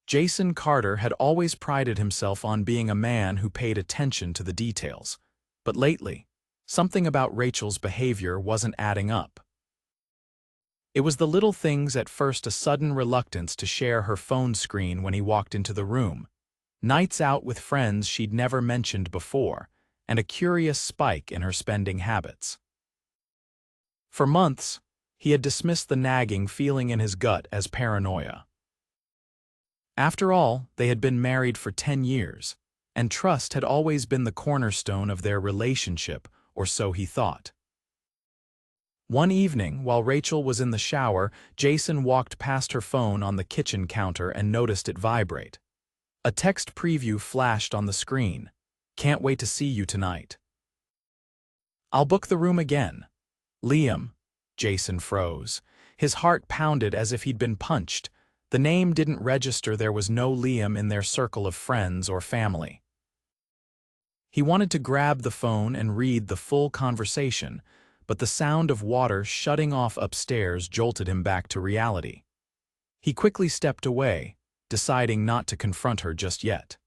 Jason Carter had always prided himself on being a man who paid attention to the details. But lately, something about Rachel's behavior wasn't adding up. It was the little things, at first a sudden reluctance to share her phone screen when he walked into the room, nights out with friends she'd never mentioned before, and a curious spike in her spending habits. For months, he had dismissed the nagging feeling in his gut as paranoia. After all, they had been married for 10 years, and trust had always been the cornerstone of their relationship, or so he thought. One evening, while Rachel was in the shower, Jason walked past her phone on the kitchen counter and noticed it vibrate. A text preview flashed on the screen. "Can't wait to see you tonight. I'll book the room again. Liam." Jason froze. His heart pounded as if he'd been punched. The name didn't register. There was no Liam in their circle of friends or family. He wanted to grab the phone and read the full conversation, but the sound of water shutting off upstairs jolted him back to reality. He quickly stepped away, deciding not to confront her just yet.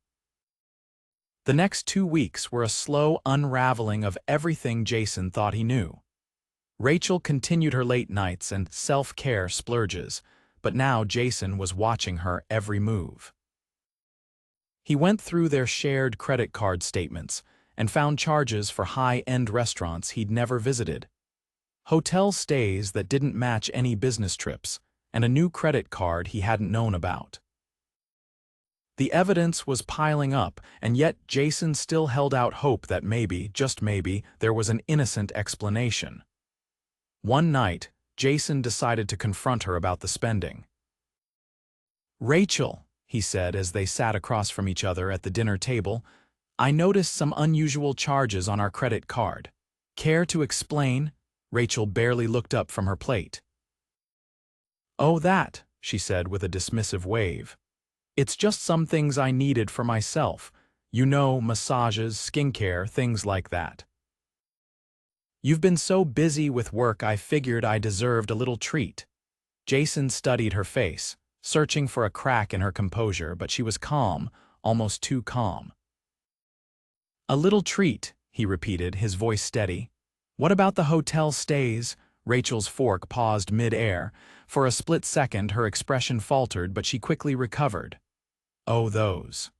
The next 2 weeks were a slow unraveling of everything Jason thought he knew. Rachel continued her late nights and self-care splurges, but now Jason was watching her every move. He went through their shared credit card statements and found charges for high-end restaurants he'd never visited, hotel stays that didn't match any business trips, and a new credit card he hadn't known about. The evidence was piling up, and yet Jason still held out hope that maybe, just maybe, there was an innocent explanation. One night, Jason decided to confront her about the spending. "Rachel," he said as they sat across from each other at the dinner table, "I noticed some unusual charges on our credit card. Care to explain?" Rachel barely looked up from her plate. "Oh, that," she said with a dismissive wave. "It's just some things I needed for myself. You know, massages, skincare, things like that. You've been so busy with work I figured I deserved a little treat." Jason studied her face, searching for a crack in her composure, but she was calm, almost too calm. "A little treat," he repeated, his voice steady. "What about the hotel stays?" Rachel's fork paused mid-air. For a split second her expression faltered, but she quickly recovered. "Oh, those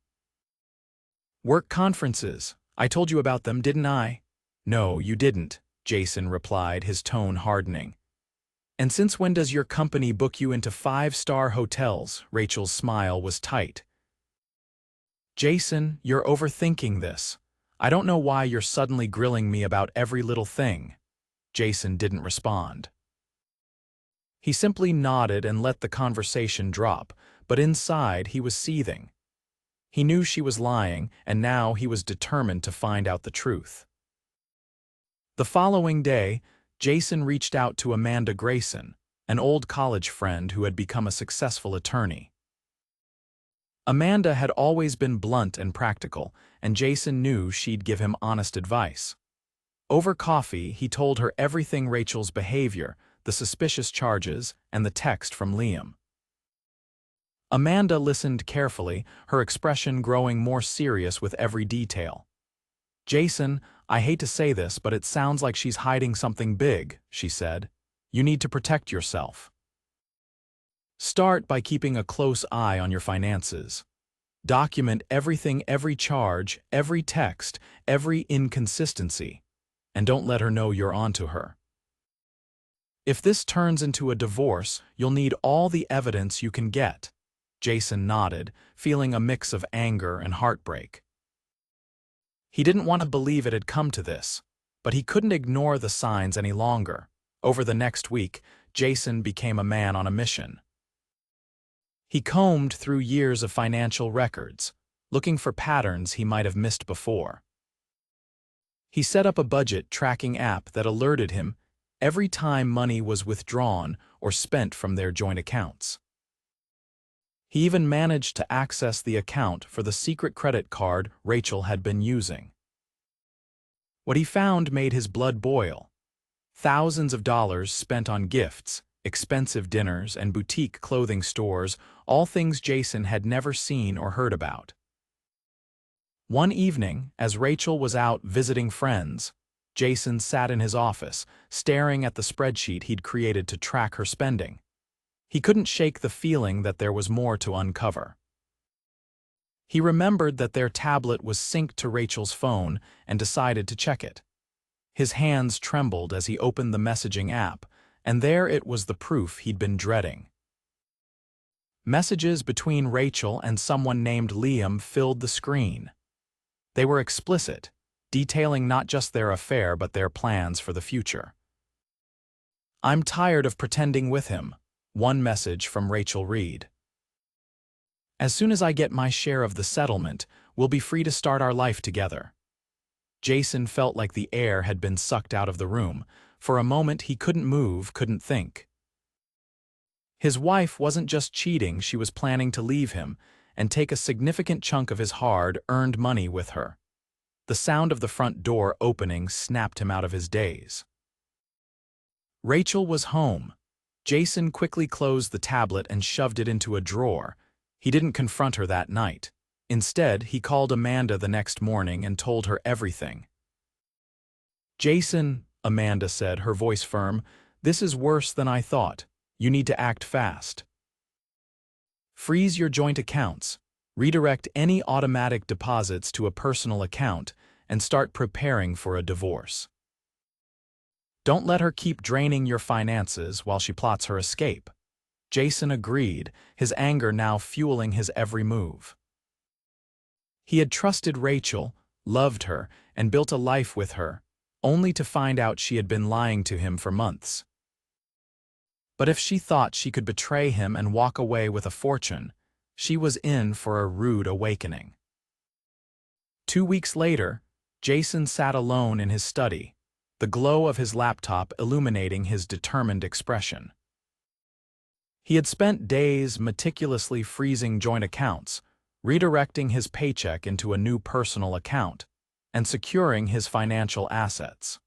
work conferences. I told you about them, didn't I?" "No, you didn't," Jason replied, his tone hardening. "And since when does your company book you into 5-star hotels?" Rachel's smile was tight. "Jason, you're overthinking this. I don't know why you're suddenly grilling me about every little thing." Jason didn't respond. He simply nodded and let the conversation drop, but inside he was seething. He knew she was lying, and now he was determined to find out the truth. The following day, Jason reached out to Amanda Grayson, an old college friend who had become a successful attorney. Amanda had always been blunt and practical, and Jason knew she'd give him honest advice. Over coffee, he told her everything: Rachel's behavior, the suspicious charges, and the text from Liam. Amanda listened carefully, her expression growing more serious with every detail. "Jason, I hate to say this, but it sounds like she's hiding something big," she said. "You need to protect yourself. Start by keeping a close eye on your finances. Document everything, every charge, every text, every inconsistency, and don't let her know you're onto her. If this turns into a divorce, you'll need all the evidence you can get." Jason nodded, feeling a mix of anger and heartbreak. He didn't want to believe it had come to this, but he couldn't ignore the signs any longer. Over the next week, Jason became a man on a mission. He combed through years of financial records, looking for patterns he might have missed before. He set up a budget tracking app that alerted him every time money was withdrawn or spent from their joint accounts. He even managed to access the account for the secret credit card Rachel had been using. What he found made his blood boil. Thousands of dollars spent on gifts, expensive dinners, and boutique clothing stores, all things Jason had never seen or heard about. One evening, as Rachel was out visiting friends, Jason sat in his office, staring at the spreadsheet he'd created to track her spending. He couldn't shake the feeling that there was more to uncover. He remembered that their tablet was synced to Rachel's phone and decided to check it. His hands trembled as he opened the messaging app, and there it was, the proof he'd been dreading. Messages between Rachel and someone named Liam filled the screen. They were explicit, detailing not just their affair but their plans for the future. "I'm tired of pretending with him," one message from Rachel read. "As soon as I get my share of the settlement, we'll be free to start our life together." Jason felt like the air had been sucked out of the room. For a moment he couldn't move, couldn't think. His wife wasn't just cheating, she was planning to leave him and take a significant chunk of his hard-earned money with her. The sound of the front door opening snapped him out of his daze. Rachel was home. Jason quickly closed the tablet and shoved it into a drawer. He didn't confront her that night. Instead, he called Amanda the next morning and told her everything. "Jason," Amanda said, her voice firm, "this is worse than I thought. You need to act fast. Freeze your joint accounts, redirect any automatic deposits to a personal account, and start preparing for a divorce. Don't let her keep draining your finances while she plots her escape." Jason agreed, his anger now fueling his every move. He had trusted Rachel, loved her, and built a life with her, only to find out she had been lying to him for months. But if she thought she could betray him and walk away with a fortune, she was in for a rude awakening. 2 weeks later, Jason sat alone in his study, the glow of his laptop illuminating his determined expression. He had spent days meticulously freezing joint accounts, redirecting his paycheck into a new personal account, and securing his financial assets.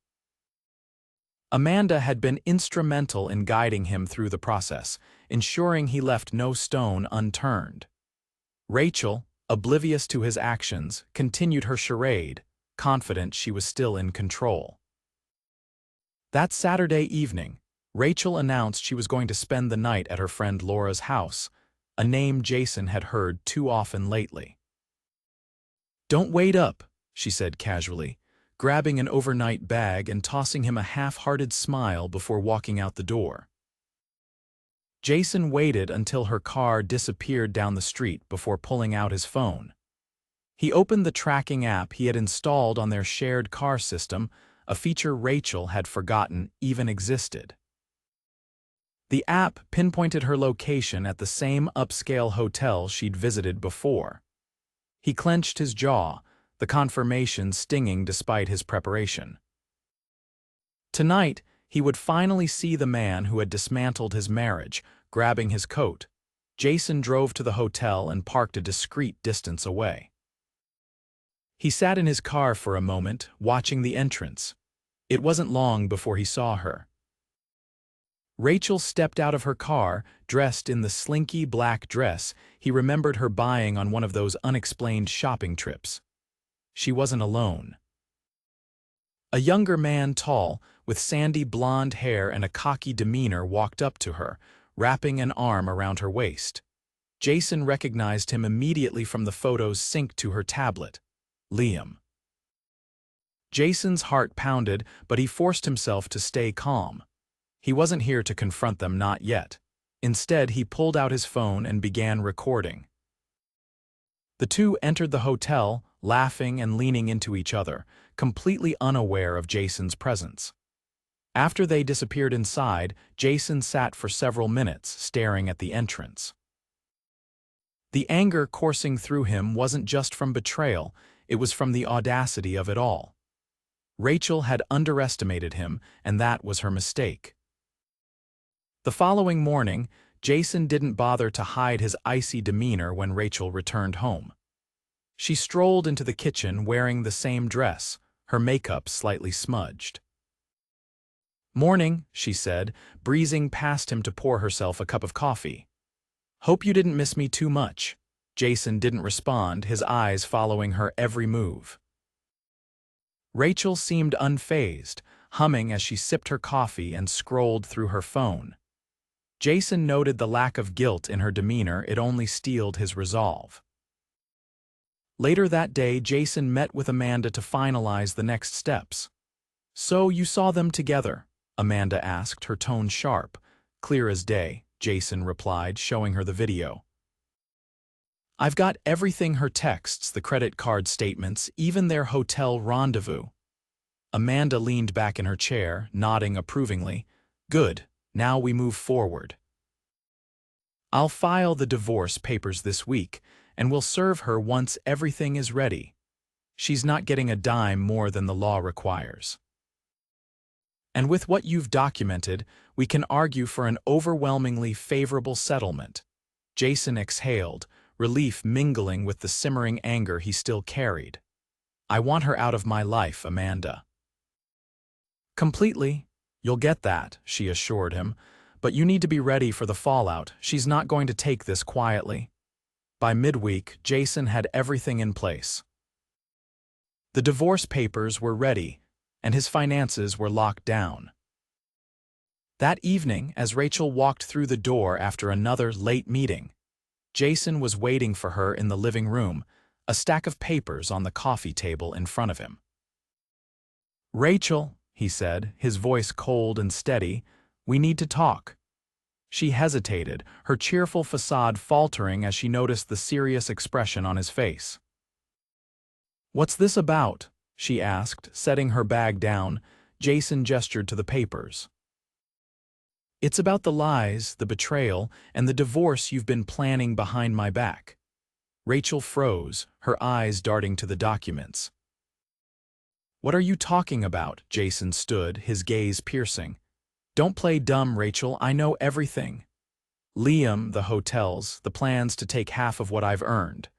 Amanda had been instrumental in guiding him through the process, ensuring he left no stone unturned. Rachel, oblivious to his actions, continued her charade, confident she was still in control. That Saturday evening, Rachel announced she was going to spend the night at her friend Laura's house, a name Jason had heard too often lately. "Don't wait up," she said casually, grabbing an overnight bag and tossing him a half-hearted smile before walking out the door. Jason waited until her car disappeared down the street before pulling out his phone. He opened the tracking app he had installed on their shared car system, a feature Rachel had forgotten even existed. The app pinpointed her location at the same upscale hotel she'd visited before. He clenched his jaw, the confirmation stinging despite his preparation. Tonight, he would finally see the man who had dismantled his marriage. Grabbing his coat, Jason drove to the hotel and parked a discreet distance away. He sat in his car for a moment, watching the entrance. It wasn't long before he saw her. Rachel stepped out of her car, dressed in the slinky black dress he remembered her buying on one of those unexplained shopping trips. She wasn't alone. A younger man, tall, with sandy blonde hair and a cocky demeanor, walked up to her, wrapping an arm around her waist. Jason recognized him immediately from the photos synced to her tablet. Liam. Jason's heart pounded, but he forced himself to stay calm. He wasn't here to confront them, not yet. Instead, he pulled out his phone and began recording. The two entered the hotel, laughing and leaning into each other, completely unaware of Jason's presence. After they disappeared inside, Jason sat for several minutes, staring at the entrance. The anger coursing through him wasn't just from betrayal, it was from the audacity of it all. Rachel had underestimated him, and that was her mistake. The following morning, Jason didn't bother to hide his icy demeanor when Rachel returned home. She strolled into the kitchen wearing the same dress, her makeup slightly smudged. "Morning," she said, breezing past him to pour herself a cup of coffee. "Hope you didn't miss me too much." Jason didn't respond, his eyes following her every move. Rachel seemed unfazed, humming as she sipped her coffee and scrolled through her phone. Jason noted the lack of guilt in her demeanor, it only steeled his resolve. Later that day, Jason met with Amanda to finalize the next steps. "So you saw them together?" Amanda asked, her tone sharp. "Clear as day," Jason replied, showing her the video. "I've got everything, her texts, the credit card statements, even their hotel rendezvous." Amanda leaned back in her chair, nodding approvingly. "Good, now we move forward. I'll file the divorce papers this week, and we'll serve her once everything is ready. She's not getting a dime more than the law requires. And with what you've documented, we can argue for an overwhelmingly favorable settlement." Jason exhaled, relief mingling with the simmering anger he still carried. "I want her out of my life, Amanda." "Completely. You'll get that," she assured him. "But you need to be ready for the fallout. She's not going to take this quietly." By midweek, Jason had everything in place. The divorce papers were ready, and his finances were locked down. That evening, as Rachel walked through the door after another late meeting, Jason was waiting for her in the living room, a stack of papers on the coffee table in front of him. "Rachel," he said, his voice cold and steady, "we need to talk." She hesitated, her cheerful facade faltering as she noticed the serious expression on his face. "What's this about?" she asked, setting her bag down. Jason gestured to the papers. "It's about the lies, the betrayal, and the divorce you've been planning behind my back." Rachel froze, her eyes darting to the documents. "What are you talking about?" Jason stood, his gaze piercing. "Don't play dumb, Rachel, I know everything. Liam, the hotels, the plans to take half of what I've earned.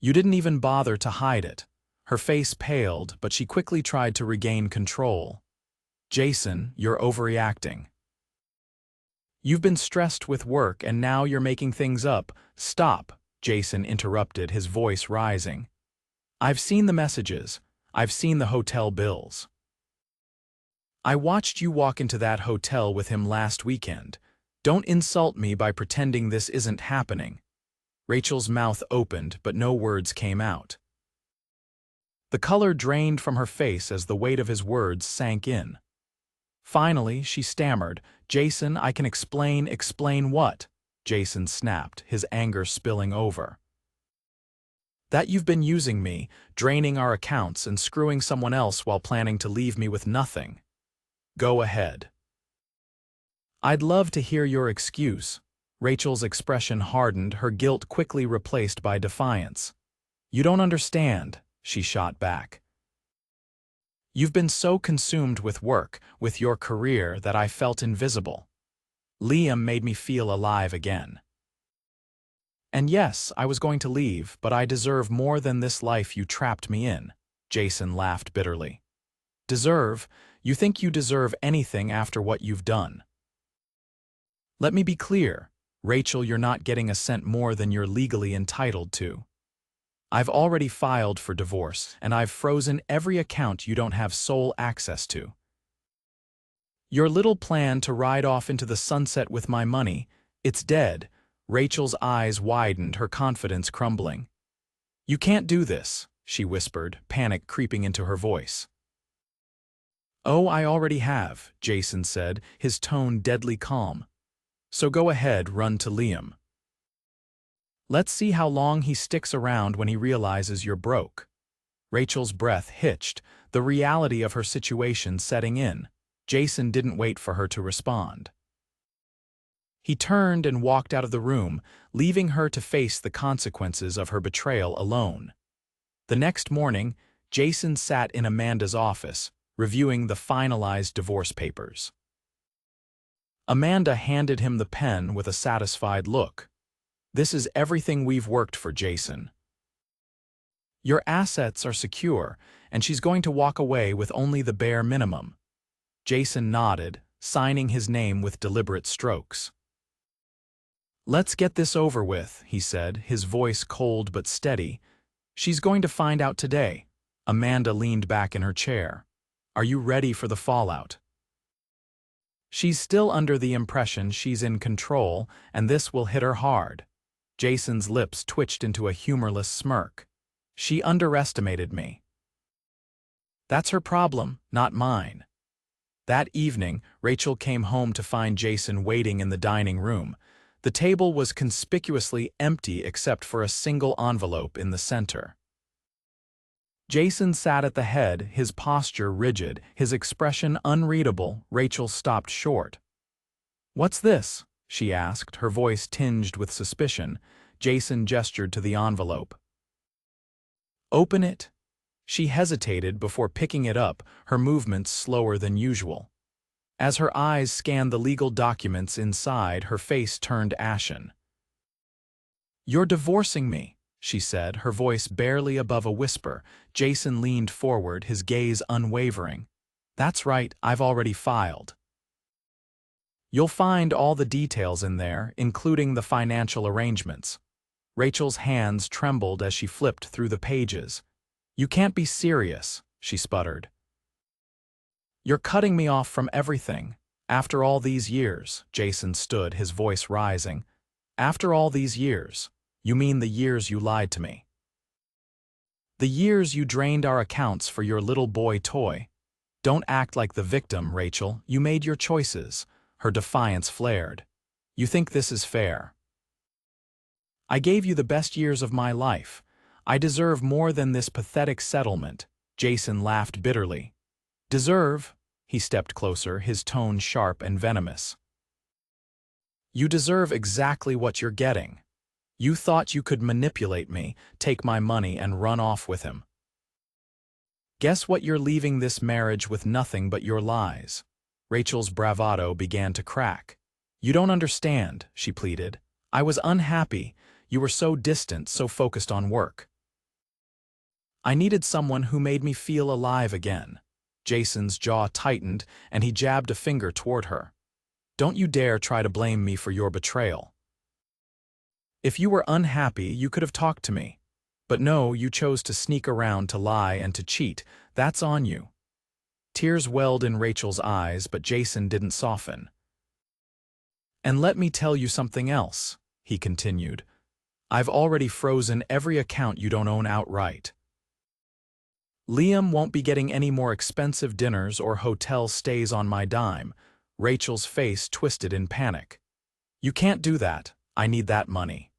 You didn't even bother to hide it." Her face paled, but she quickly tried to regain control. "Jason, you're overreacting. You've been stressed with work and now you're making things up." "Stop," Jason interrupted, his voice rising. "I've seen the messages. I've seen the hotel bills. I watched you walk into that hotel with him last weekend. Don't insult me by pretending this isn't happening." Rachel's mouth opened, but no words came out. The color drained from her face as the weight of his words sank in. Finally, she stammered, "Jason, I can explain." "Explain what?" Jason snapped, his anger spilling over. "That you've been using me, draining our accounts and screwing someone else while planning to leave me with nothing." "Go ahead." "I'd love to hear your excuse." Rachel's expression hardened, her guilt quickly replaced by defiance. "You don't understand," she shot back. "You've been so consumed with work, with your career, that I felt invisible. Liam made me feel alive again. And yes, I was going to leave, but I deserve more than this life you trapped me in." Jason laughed bitterly. "Deserve? You think you deserve anything after what you've done? Let me be clear, Rachel, you're not getting a cent more than you're legally entitled to. I've already filed for divorce, and I've frozen every account you don't have sole access to. Your little plan to ride off into the sunset with my money, it's dead." Rachel's eyes widened, her confidence crumbling. "You can't do this," she whispered, panic creeping into her voice. "Oh, I already have," Jason said, his tone deadly calm. "So go ahead, run to Liam. Let's see how long he sticks around when he realizes you're broke." Rachel's breath hitched, the reality of her situation setting in. Jason didn't wait for her to respond. He turned and walked out of the room, leaving her to face the consequences of her betrayal alone. The next morning, Jason sat in Amanda's office, reviewing the finalized divorce papers. Amanda handed him the pen with a satisfied look. "This is everything we've worked for, Jason. Your assets are secure, and she's going to walk away with only the bare minimum. Jason nodded, signing his name with deliberate strokes. "Let's get this over with," he said, his voice cold but steady. "She's going to find out today." Amanda leaned back in her chair. "Are you ready for the fallout?" She's still under the impression she's in control, and this will hit her hard. Jason's lips twitched into a humorless smirk. "She underestimated me." "That's her problem, not mine." That evening, Rachel came home to find Jason waiting in the dining room. The table was conspicuously empty except for a single envelope in the center. Jason sat at the head, his posture rigid, his expression unreadable. Rachel stopped short. "What's this?" she asked, her voice tinged with suspicion. Jason gestured to the envelope. "Open it." She hesitated before picking it up, her movements slower than usual. As her eyes scanned the legal documents inside, her face turned ashen. "You're divorcing me," she said, her voice barely above a whisper. Jason leaned forward, his gaze unwavering. "That's right, I've already filed." "You'll find all the details in there, including the financial arrangements." Rachel's hands trembled as she flipped through the pages. "You can't be serious," she sputtered. "You're cutting me off from everything. After all these years," Jason stood, his voice rising. "After all these years. You mean the years you lied to me. The years you drained our accounts for your little boy toy. Don't act like the victim, Rachel. You made your choices." Her defiance flared. "You think this is fair? I gave you the best years of my life. I deserve more than this pathetic settlement." Jason laughed bitterly. "Deserve?" He stepped closer, his tone sharp and venomous. "You deserve exactly what you're getting. You thought you could manipulate me, take my money, and run off with him. Guess what? You're leaving this marriage with nothing but your lies." Rachel's bravado began to crack. "You don't understand," she pleaded. "I was unhappy. You were so distant, so focused on work. I needed someone who made me feel alive again." Jason's jaw tightened, and he jabbed a finger toward her. "Don't you dare try to blame me for your betrayal. If you were unhappy, you could have talked to me. But no, you chose to sneak around, to lie, and to cheat. That's on you." Tears welled in Rachel's eyes, but Jason didn't soften. "And let me tell you something else," he continued. "I've already frozen every account you don't own outright. Liam won't be getting any more expensive dinners or hotel stays on my dime." Rachel's face twisted in panic. "You can't do that. I need that money."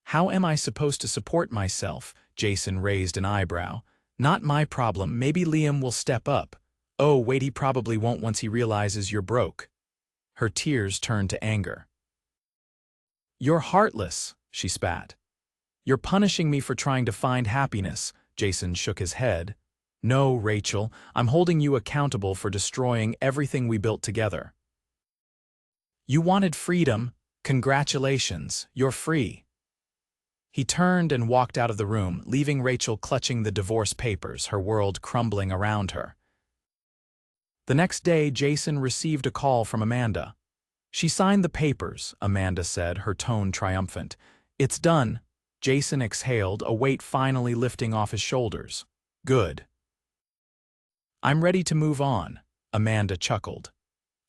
"How am I supposed to support myself?" Jason raised an eyebrow. "Not my problem. Maybe Liam will step up." "Oh, wait, he probably won't once he realizes you're broke." Her tears turned to anger. "You're heartless," she spat. "You're punishing me for trying to find happiness." Jason shook his head. "No, Rachel, I'm holding you accountable for destroying everything we built together. You wanted freedom. Congratulations, you're free." He turned and walked out of the room, leaving Rachel clutching the divorce papers, her world crumbling around her. The next day, Jason received a call from Amanda. "She signed the papers," Amanda said, her tone triumphant. "It's done." Jason exhaled, a weight finally lifting off his shoulders. "Good. I'm ready to move on." Amanda chuckled.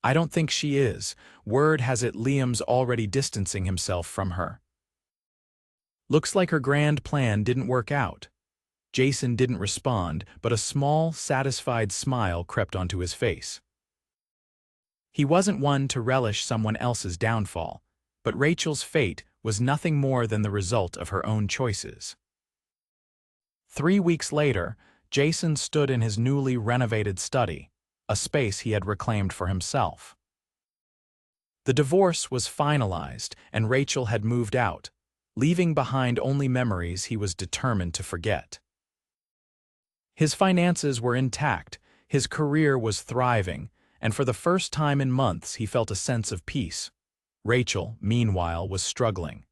"I don't think she is. Word has it Liam's already distancing himself from her. Looks like her grand plan didn't work out." Jason didn't respond, but a small, satisfied smile crept onto his face. He wasn't one to relish someone else's downfall, but Rachel's fate was nothing more than the result of her own choices. 3 weeks later, Jason stood in his newly renovated study, a space he had reclaimed for himself. The divorce was finalized, and Rachel had moved out, leaving behind only memories he was determined to forget. His finances were intact, his career was thriving, and for the first time in months he felt a sense of peace. Rachel, meanwhile, was struggling.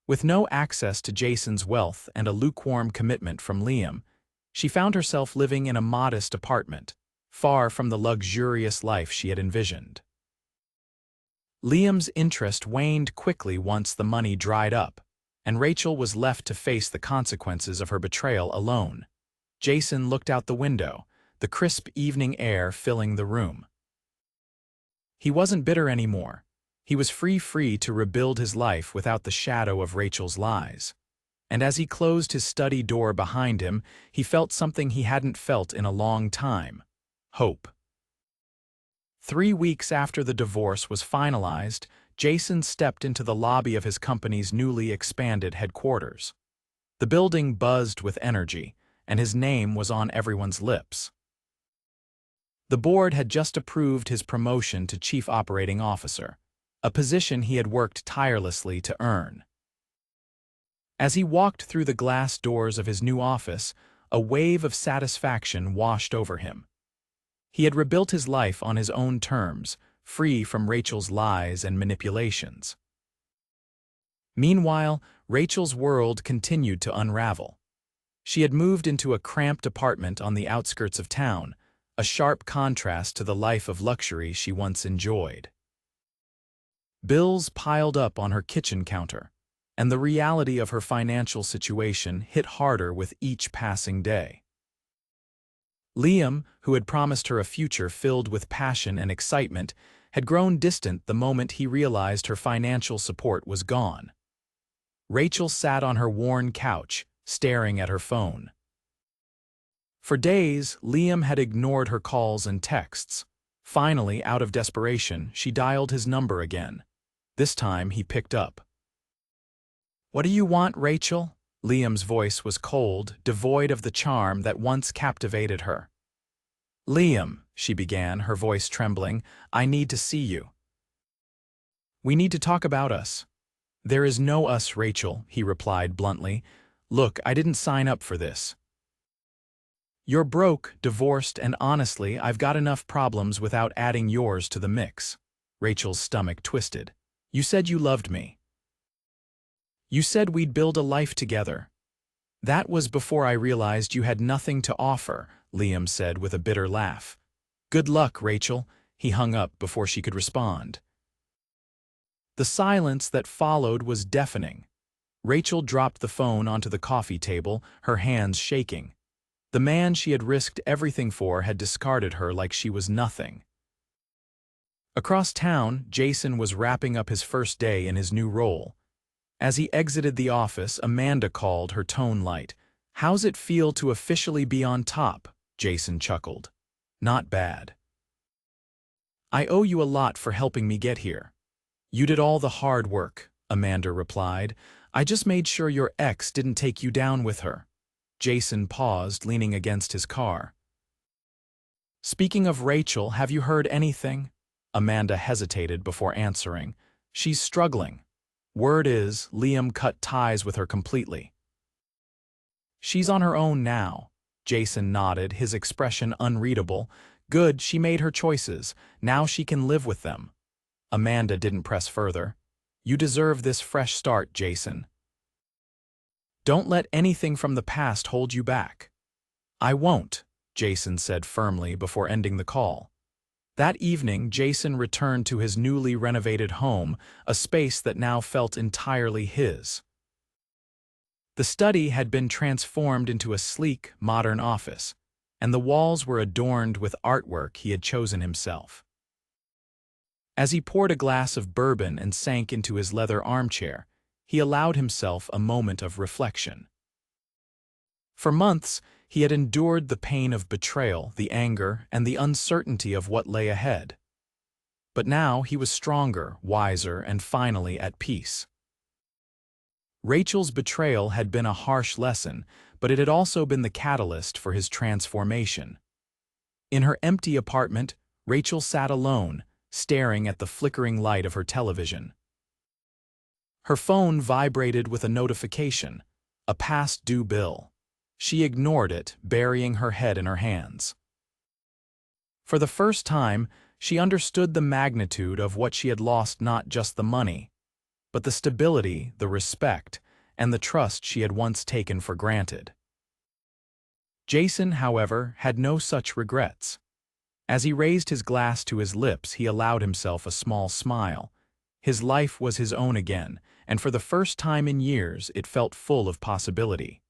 With no access to Jason's wealth and a lukewarm commitment from Liam, she found herself living in a modest apartment, far from the luxurious life she had envisioned. Liam's interest waned quickly once the money dried up, and Rachel was left to face the consequences of her betrayal alone. Jason looked out the window, the crisp evening air filling the room. He wasn't bitter anymore. He was free to rebuild his life without the shadow of Rachel's lies. And as he closed his study door behind him, he felt something he hadn't felt in a long time: hope. 3 weeks after the divorce was finalized, Jason stepped into the lobby of his company's newly expanded headquarters. The building buzzed with energy, and his name was on everyone's lips. The board had just approved his promotion to Chief Operating Officer, a position he had worked tirelessly to earn. As he walked through the glass doors of his new office, a wave of satisfaction washed over him. He had rebuilt his life on his own terms, free from Rachel's lies and manipulations. Meanwhile, Rachel's world continued to unravel. She had moved into a cramped apartment on the outskirts of town, a sharp contrast to the life of luxury she once enjoyed. Bills piled up on her kitchen counter, and the reality of her financial situation hit harder with each passing day. Liam, who had promised her a future filled with passion and excitement, had grown distant the moment he realized her financial support was gone. Rachel sat on her worn couch, staring at her phone. For days, Liam had ignored her calls and texts. Finally, out of desperation, she dialed his number again. This time, he picked up. "What do you want, Rachel?" Liam's voice was cold, devoid of the charm that once captivated her. "Liam," she began, her voice trembling, "I need to see you. We need to talk about us." "There is no us, Rachel," he replied bluntly. "Look, I didn't sign up for this. You're broke, divorced, and honestly, I've got enough problems without adding yours to the mix." Rachel's stomach twisted. "You said you loved me. You said we'd build a life together." "That was before I realized you had nothing to offer," Liam said with a bitter laugh. "Good luck, Rachel." He hung up before she could respond. The silence that followed was deafening. Rachel dropped the phone onto the coffee table, her hands shaking. The man she had risked everything for had discarded her like she was nothing. Across town, Jason was wrapping up his first day in his new role. As he exited the office, Amanda called, her tone light. "How's it feel to officially be on top?" Jason chuckled. "Not bad. I owe you a lot for helping me get here." "You did all the hard work," Amanda replied. "I just made sure your ex didn't take you down with her." Jason paused, leaning against his car. "Speaking of Rachel, have you heard anything?" Amanda hesitated before answering. "She's struggling. Word is, Liam cut ties with her completely." "She's on her own now." Jason nodded, his expression unreadable. "Good, she made her choices. Now she can live with them." Amanda didn't press further. "You deserve this fresh start, Jason. Don't let anything from the past hold you back." "I won't," Jason said firmly before ending the call. That evening, Jason returned to his newly renovated home, a space that now felt entirely his. The study had been transformed into a sleek, modern office, and the walls were adorned with artwork he had chosen himself. As he poured a glass of bourbon and sank into his leather armchair, he allowed himself a moment of reflection. For months, he had endured the pain of betrayal, the anger, and the uncertainty of what lay ahead. But now he was stronger, wiser, and finally at peace. Rachel's betrayal had been a harsh lesson, but it had also been the catalyst for his transformation. In her empty apartment, Rachel sat alone, staring at the flickering light of her television. Her phone vibrated with a notification, a past-due bill. She ignored it, burying her head in her hands. For the first time, she understood the magnitude of what she had lost, not just the money, but the stability, the respect, and the trust she had once taken for granted. Jason, however, had no such regrets. As he raised his glass to his lips, he allowed himself a small smile. His life was his own again, and for the first time in years, it felt full of possibility.